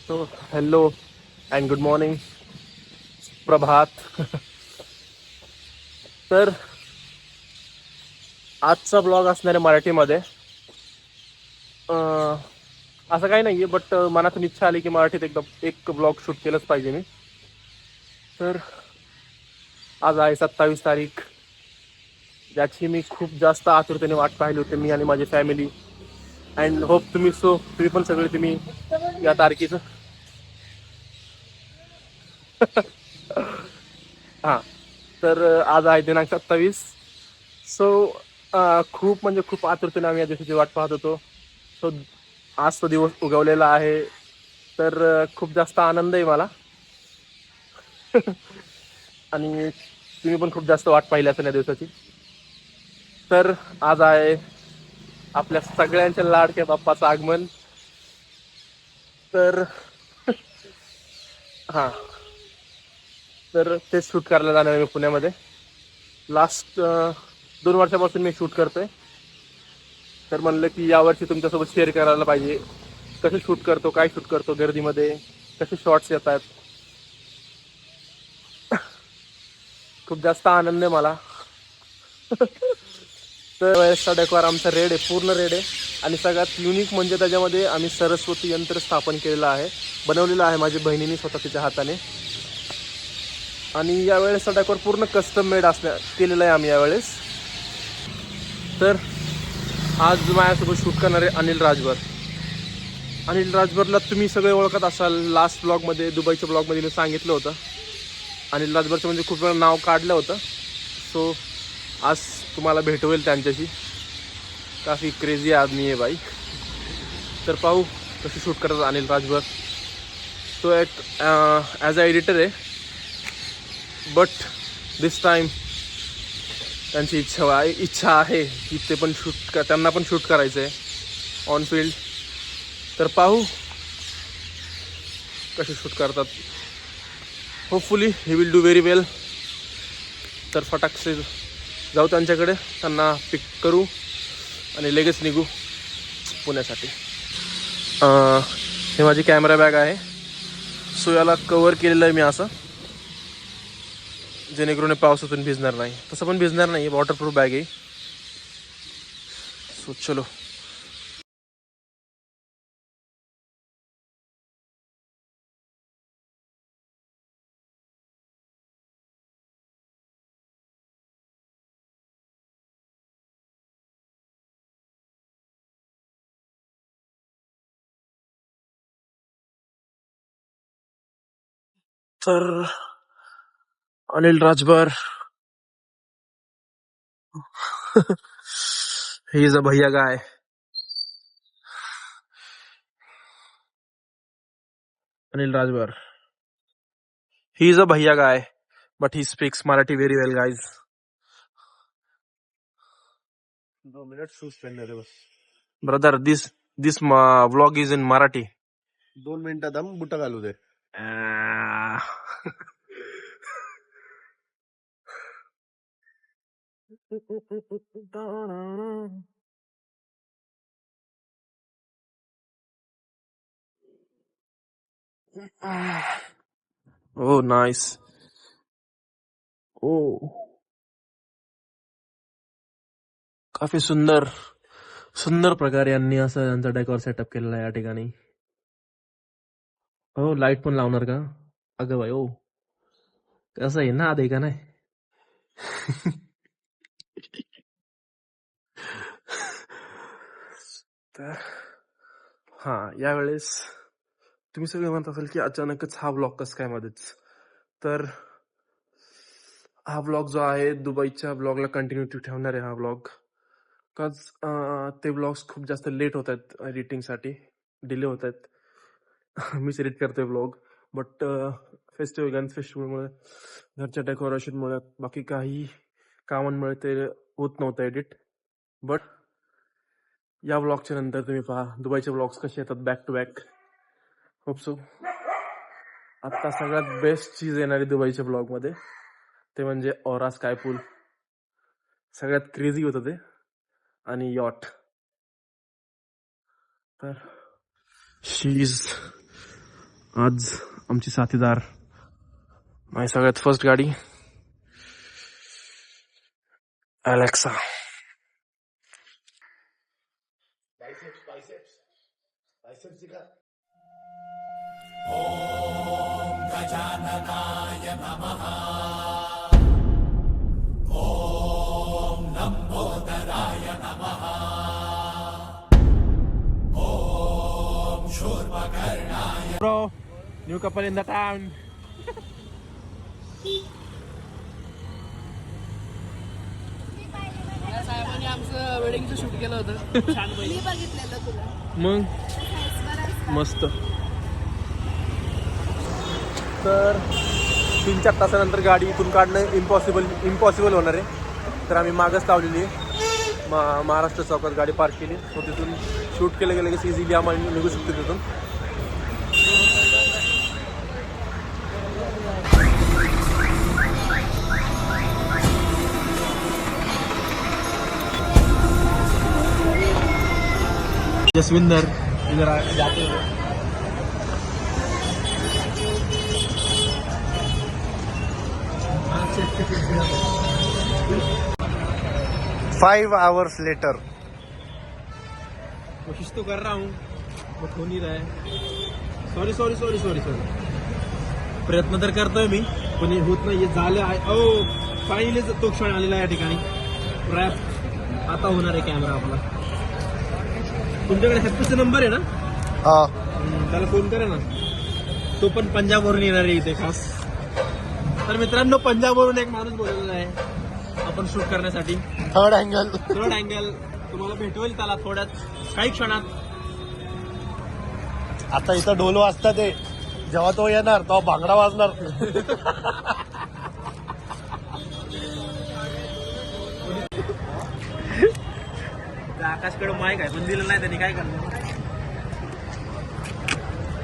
तो hello and good morning, प्रभात. तर आजचा ब्लॉग असणार आहे मराठीमध्ये. असं काही नाही आहे, बट मनातून इच्छा आली की मराठीत एकदम एक ब्लॉग शूट केलंच पाहिजे मी. तर आज आहे 27 तारीख, ज्याची मी खूप जास्त आतुरतेने वाट पाहिली होती, मी आणि माझी फॅमिली. अँड होप तुम्ही पण सगळे तुम्ही या तारखेचं. हां. तर आज आहे दिनांक 27. सो खूप म्हणजे खूप आतुरतेने आम्ही या दिवसाची वाट पाहत होतो. सो आज तो दिवस उगवलेला आहे. तर खूप जास्त आनंद आहे मला. आणि तुम्ही पण खूप जास्त वाट पाहिली असेल या दिवसाची. तर आज आहे आपल्या सगळ्यांच्या लाडक्या बाप्पाचं आगमन. तर हां, तर ते शूट करायला जाणार आहे मी पुण्यामध्ये. लास्ट 2 वर्षापासून मी शूट करतोय. तर म्हणलं की यावर्षी तुमच्यासोबत शेअर करायला पाहिजे, कसं शूट करतो, काय शूट करतो गर्दीमध्ये, कसे शॉट्स येतात. खूप जास्त आनंद आहे मला. तर वेळेसचा डेकोर आमचा रेड आहे, पूर्ण रेड आहे. आणि सगळ्यात युनिक म्हणजे त्याच्यामध्ये आम्ही सरस्वती यंत्र स्थापन केलेलं आहे, बनवलेलं आहे माझ्या बहिणीने स्वतः तिच्या हाताने. आणि यावेळेसचा डेकोर पूर्ण कस्टम मेड केलेलं आहे आम्ही यावेळेस. तर आज माझ्यासोबत शूट करणारे अनिल राजभर. अनिल राजभरला तुम्ही सगळे ओळखत असाल. लास्ट ब्लॉगमध्ये, दुबईच्या ब्लॉगमध्ये मी सांगितलं होतं. अनिल राजभरचं म्हणजे खूप वेळा नाव काढलं होतं. सो आज तुम्हाला भेटवेल त्यांच्याशी. काफी क्रेझी आदमी आहे भाई. तर पाहू कसं शूट करतात अनिल राजभर. तो एक ॲज अ एडिटर आहे, बट दिस टाईम त्यांची इच्छा आहे की ते पण त्यांना पण शूट करायचं आहे ऑन फील्ड. तर पाहू कसे शूट करतात. Hopefully he will do very well. तर फटाकसे जाऊ त्यांच्याकडे, त्यांना पिक करू आणि लगेच निघू पुण्यासाठी. हे माझी कॅमेरा बॅग आहे. सो याला कवर केलेलं आहे मी असं, जेणेकरून पावसातून भिजणार नाही. तसं पण भिजणार नाही, वॉटरप्रूफ बॅग आहे. सो चलो. तर Anil Rajbhar he is a bhaiya guy. Anil Rajbhar, he is a bhaiya guy, but he speaks Marathi very well guys. 2 minute shoes पेन बस. Brother, this vlog is in Marathi. 2 मिनिटात बुट घालू दे. ओ नाईस. ओ, काफी सुंदर सुंदर प्रकारे यांनी असं त्यांचा डेकॉर सेटअप केलेला आहे या ठिकाणी. हो, लाईट पण लावणार का? अगं बाई, ओ कसं आहे ना, आहे का नाही. तर हा, यावेळेस तुम्ही सगळे म्हणत असाल की अचानकच हा ब्लॉग कसं काय मध्येच. तर हा ब्लॉग जो आहे, दुबईच्या ब्लॉगला कंटिन्युटी ठेवणार आहे हा ब्लॉग. बिकॉज ते ब्लॉग्स खूप जास्त लेट होत आहेत एडिटिंगसाठी, डिले होत आहेत. मीच एडिट करतोय ब्लॉग, बट गन्स फेस्टिवलमुळे, घरच्या डेकोरेशनमुळे, बाकी काही कामांमुळे ते होत नव्हतं एडिट. बट या ब्लॉगच्या नंतर तुम्ही पहा दुबईचे ब्लॉग्स कसे येतात back to back. Hope so. आत्ता सगळ्यात बेस्ट चीज येणारी दुबईच्या ब्लॉगमध्ये, ते म्हणजे औरा स्काय पूल. सगळ्यात क्रेझी होतं ते. आणि यॉट. तर शी इज आज आमची साथीदार, माझी सगळ्यात फर्स्ट गाडी Alexa. Bro, new couple in the town. साहेबांनी आमचं वेडिंगचं शूट केलं होतं छान मी बघितलेलं तुला. मग बरं मस्त. तर 3-4 तासानंतर गाडी इथून काढणं इम्पॉसिबल होणार आहे. तर आम्ही मागच लावलेली आहे. महाराष्ट्र चौकात गाडी पार्क केली. तो तिथून शूट केलं गेलं की इझिली आम्हाला निघू शकतो तिथून. जसविंदर इधर जाते हैं. 5 hours later. कोशिश तो कर रहा हूँ बट हो नहीं रहा है. सॉरी. प्रयत्न तर करतोय मी पण हे होत नाही. झालं आहे. फायनली तो क्षण आलेला आहे या ठिकाणी. रॅप आता होणार आहे कॅमेरा आपला. तुमच्याकडे हॅपीचा नंबर आहे ना? हा, त्याला फोन करा ना. तो पण पंजाबवरून येणार आहे इथे खास. तर मित्रांनो, पंजाबवरून एक माणूस बोललेला आहे आपण शूट करण्यासाठी. Third angle. तुम्हाला भेटवेल त्याला थोड्यात काही क्षणात. आता इथं ढोल वाजतात ते, जेव्हा तो येणार तेव्हा भांगडा वाजणार. आकाशकडे माईक आहे पण दिलं नाही त्यांनी, काय करणार.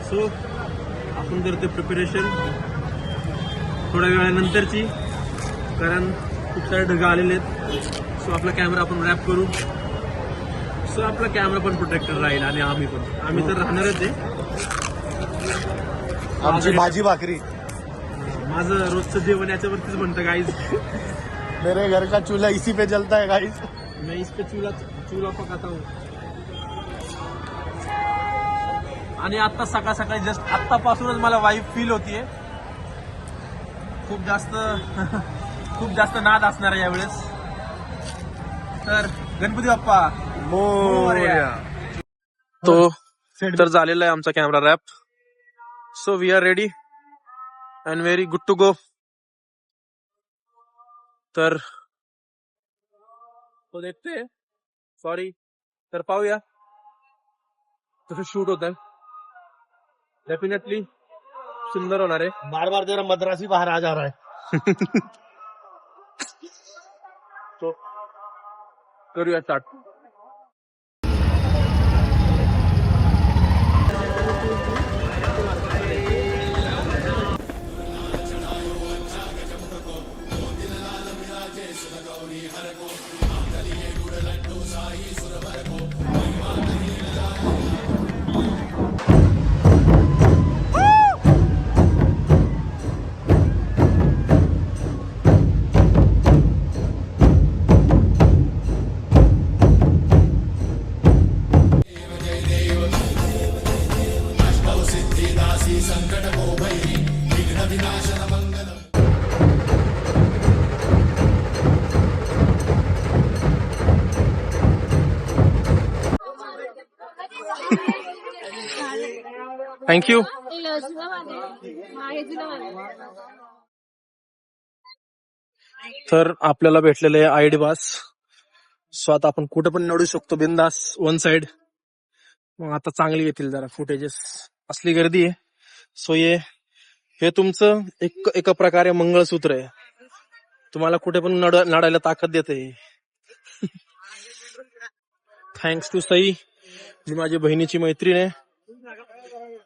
सो आपण करतो प्रिपरेशन थोड्या वेळानंतरची, कारण खूप सारे ढग आलेले आहेत. सो आपला कॅमेरा आपण रॅप करू. सो आपला कॅमेरा पण प्रोटेक्टेड राहील आणि आम्ही तर राहणारच आहे. आमची भाजी भाकरी. माझं रोजचं जेवण याच्यावरतीच म्हणतं गाईज. मेरे घर का चूल्हा इसी पे जलता है गाइस. मैं इस पे चूल्हा पकाता हूँ. आणि आता सकाळी जस्ट आत्तापासूनच मला वाईब फील होतीये. खूप जास्त नाद असणार आहे यावेळेस. तर गणपती बाप्पा मोरया. तर झालेला आहे आमचा camera wrap. So we are ready and very good to go. तर तो देखते. सॉरी. तर पाहूया कसं शूट होत आहे. डेफिनेटली सुंदर होणार आहे. बार बार तेरा मद्रासी बाहर आ जा रहा है. तो करूया स्टार्ट. थँक्यू. तर आपल्याला भेटलेले आयडी पास. सो आता आपण कुठे पण निवडू शकतो बिंदास वन साइड. मग आता चांगली येतील जरा फुटेजेस. असली गर्दी आहे. सो हे तुमचं एका प्रकारे मंगळसूत्र आहे. तुम्हाला कुठे पण नडायला ताकद देते. थँक्स टू सई, जी माझी बहिणीची मैत्रीण आहे.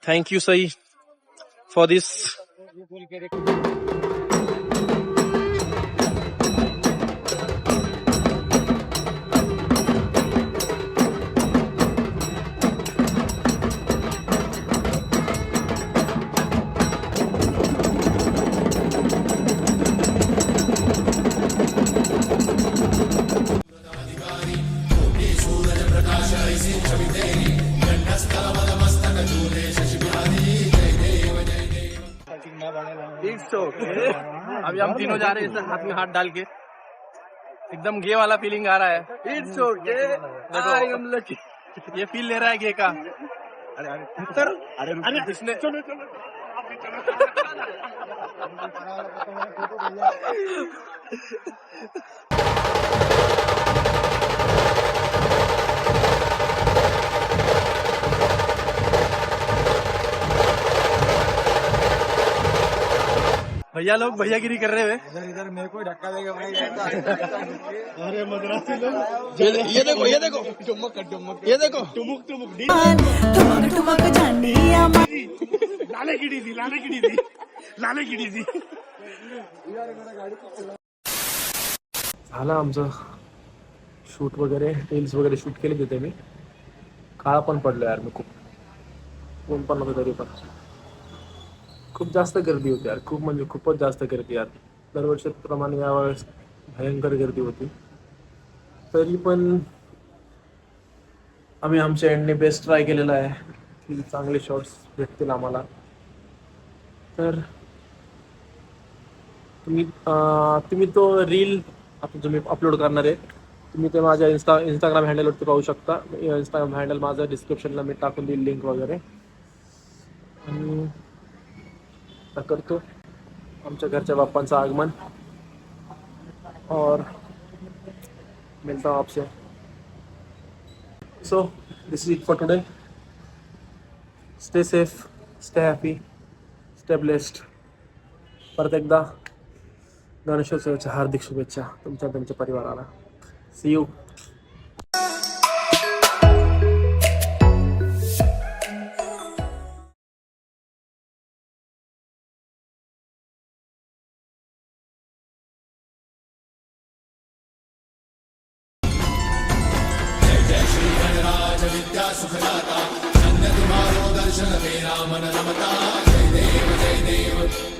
Thank you Sai for this. It's okay. अभी हम तीनों जा रहे हैं इसे हाथ में हाथ डाल के, एकदम गे वाला फीलिंग आ रहा है. It's okay. I am lucky. ये फील ले रहा है गे का. अरे जिसने भैया लोग भैयागिरी कर रहे हैं. इधर मेरे को धक्का देगा भाई. अरे मद्रासी लोग. ये देखो ये देखो ये देखो टुमुक टुमुक ठुमक ठुमक झांडिया लाले गिडी दी झालं आमचं शूट वगैरे, रील्स वगैरे शूट केले तिथे मी. काळा पण पडलो यार मी खूप. ऊन पण होतं तरी पण खूप जास्त गर्दी होती यार. खूप म्हणजे खूपच जास्त गर्दी यार. दरवर्षीप्रमाणे यावेळेस भयंकर गर्दी होती. तरी पण आम्ही आमच्या एंडने बेस्ट ट्राय केलेला आहे की चांगले शॉट्स भेटतील आम्हाला. तर तुम्ही तो रील आता तुम्ही अपलोड करणार आहे, तुम्ही ते माझ्या इंस्टाग्राम हँडलवरती पाहू शकता. इंस्टाग्राम हँडल माझं डिस्क्रिप्शनला मी टाकून देईल लिंक वगैरे. आणि आता करतो आमच्या घरच्या बाप्पांचं आगमन और मिलता हूँ आपसे. So this is it for today. Stay safe, stay happy, stay blessed. परत एकदा गणेशोत्सवाच्या हार्दिक शुभेच्छा तुमच्या परिवाराला. C you. विद्या सुखदाता, धन्य तुम्हारो दर्शन तेरा मन रमता. जय देव